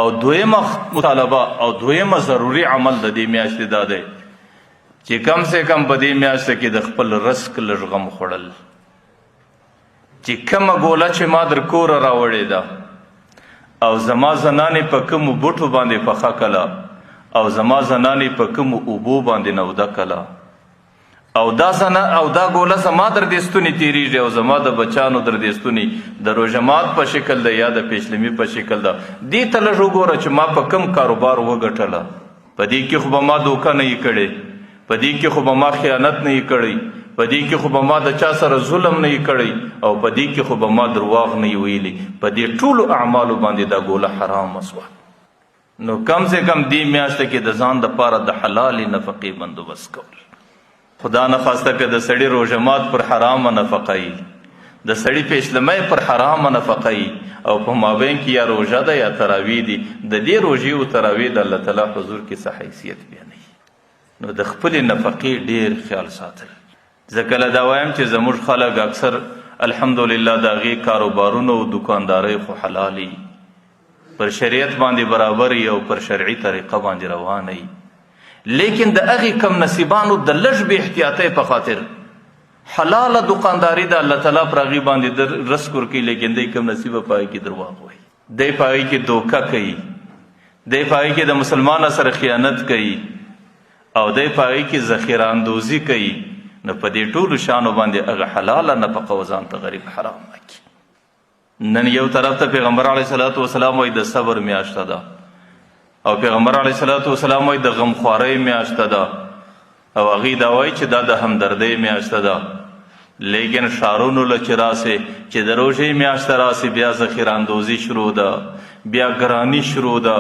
او دویمه مطالبه او دویمه ضروري عمل د دې میاشتې دا دی چې کم سے کم په دې میاشته کې د خپل رزق لږ غم خوړل، چې کومه ګوله چې ما در کوره راوړې ده او زما زنانې په کومو بوټو باندې پخه کله او زما زنانې په کومو اوبو باندې نوده کله او دا ګوله زما در دې ستونې تېرېږي او زما د بچانو در دې ستونې د روژه په شکل ده یا د پیشلمي په شکل ده. دې ته لږ وګوره چې ما په کوم کاروبار وګټله، په دې کې خو به ما دوکه نه یې کړې، په دې کې خو به ما خیانت نه یې کړی، په دې کې خو به ما د چا سره ظلم نه یې کړی او په دې کې خو به ما درواغ نه یې ویلي. په دې ټولو اعمالو باندې دا ګوله حرامه سوه. نو کم سے کم دې میاشته کې د ځان دپاره د حلالې نفقې بندوبست کول. خدا نخواسته که د سړي روژه مات پر حرامه نفقه یي، د سړي پیشلمی پر حرامه نفقه یي او په مابین کې یا روژه ده یا تراویح دي، د دې روژې او تراویح د الله تعالی حضور کې څه حیثیت بیانوي. نو د خپلې نفقې ډېر خیال ساتل. زه کله دا وایم چې زموږ خلک اکثر الحمدلله د هغې کاروبارونه او دکاندارۍ خو حلالي پر شریعت باندې برابر او پر شرعي طریقه باندې روانه وي، لیکن د هغې کم نصیبانو د لږ بې احتیاطۍ په خاطر حلاله دکانداري د الله تعالی پر هغې باندې رزق ورکوي، لیکن دی کم نصیبه په هغې کې درواغ وایي، دی په هغې کې دوکه کوي، دی په هغې کې د مسلمان سره خیانت کوي او دی په هغې کې ذخیره اندوزي کوي. نو په دې ټولو شانو باندې هغه حلاله نفقه و ځان ته غریب حرام کړي. نن یو طرف ته پیغمبر علیه صلات وسلام وایي د صبر میاشته ده او پیغمبر علیه صلات وسلام وایي د غمخوارۍ میاشته ده او هغې دا وایي چې دا د همدردۍ میاشته ده، لیکن ښارونو له چې راسې چې د روژې میاشته راسې بیا ذخیره اندوزي شروع ده، بیا ګراني شروع ده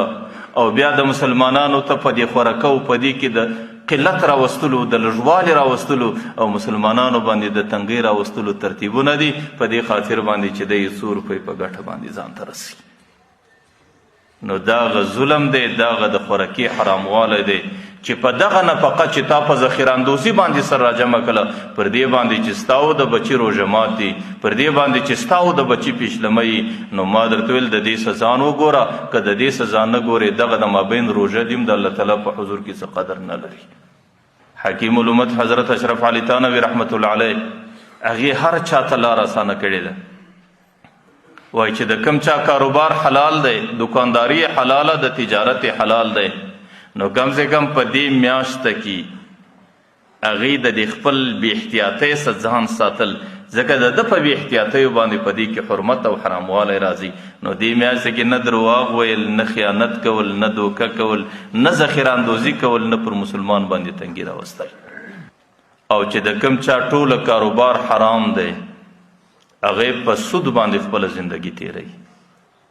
او بیا د مسلمانانو ته په دې خوراکه او په دې کې د قلت راوستلو، د لږوالي راوستلو او مسلمانانو باندې د تنګۍ راوستلو ترتیبونه دي، په دې خاطر باندې چې دی 100 روپۍ په ګټه باندې ځان ته رسي. نو دغه ظلم دی، دغه د خوراکي حراموالی دی چې په دغه نفقه چې تا په ذخیره اندوزي باندې سر راجمع کړه، پر دې باندې چې ستا او د بچي روژه مات دي، پر دې باندې چې ستا او د بچي پیشلمی، نو ما درته ویل د دې سزا وګوره، که د دې سزا نه ګورې دغه د مابین روژه دې د الله تعالی په حضور کې څه قدر نه لري. حکیم الامت حضرت اشرف علي تانوي رحمت الله علیه هغې هر چا ته لار اسانه کړې ده. وایي چې د کم چا کاروبار حلال دی، دکانداري حلاله ده، تجارت حلال دی، نو کم سے کم په دې میاشته کې هغې د دې خپل بې احتیاطۍ څخه ځان ساتل، ځکه د ده په بې احتیاطیو باندې په دې کې حرمت او حراموالی راځي. نو دې میاشته کې نه درواغ ویل، نه خیانت کول، نه دوکه کول، نه ذخیره اندوزي کول، نه پر مسلمان باندې تنګي راوستل. او چې د کم چا ټوله کاروبار حرام دی هغې په سود باندې خپله زندګي تیروي،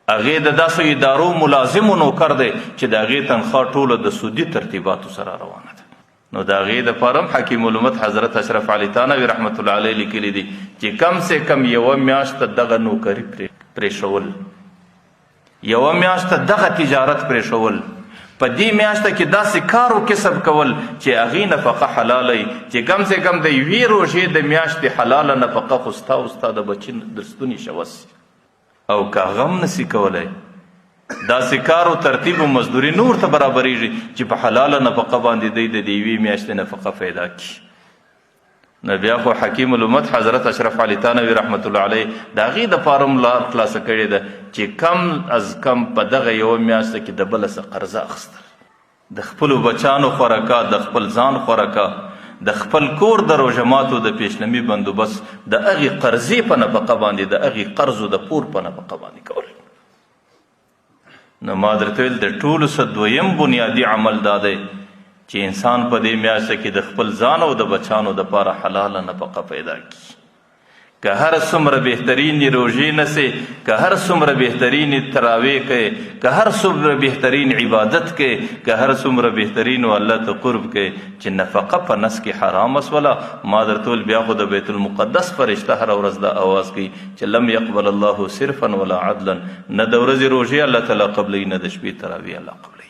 هغې د داسې ادارو ملازم و نوکر دی چې د هغې تنخوا ټوله د سودي ترتیباتو سره روانه ده. نو د هغې دپاره هم حکیم الامت حضرت اشرف علي تانوي رحمت الله علیه لیکلي دي چې کم سے کم یوه میاشته دغه نوکري پرېښول، یوه میاشته دغه تجارت پرېښول، په دې میاشته کې داسې کار و کسب کول چې هغې نفقه حلاله وي، چې کم سے کم د یوې روژې د میاشتې حلاله نفقه خو ستا او ستا د بچي د ستوني شوه سي. او که هغه هم نسي کولی داسې کار و ترتیب و مزدوري نور ته برابریږي چې په حلاله نفقه باندې دی د یوې میاشتې نفقه پیدا کړي. نو بیا خو حکیم الامت حضرت اشرف علي تانوي رحمت الله علیه د هغې دپاره هم لار خلاصه کړې ده چې کم از کم په دغه یوه میاشته کې د بله څه قرضه اخیستل، د خپلو بچانو خوراکه، د خپل ځان خوراکه، د خپل کور د روژه ماتو د پیشلمي بندوبست د هغې قرضې په نفقه باندې، د هغې قرضو د پور په نفقه باندې کول. نو ما درته ویل د ټولو څه دویم بنیادي عمل دا دی چې انسان په دې میاشته کې د خپل ځان او د بچانو دپاره حلاله نفقه پیدا کړي. که هر څومره بهترینې روژې نسې، که هر څومره بهترینې تراویح کوې، که هر څومره بهترین عبادت کوې، که هر څومره بهترین الله ته قرب کوې، چې نفقه په نس کې حرامه سوله، ما درته ویل بیا خو د بیت المقدس فرشته هره ورځ دا اواز کوي چې لم یقبل الله صرفا ولا عدلا، نه د ورځې روژې الله تعالی قبلوي، نه د شپې تراویح الله قبلوي.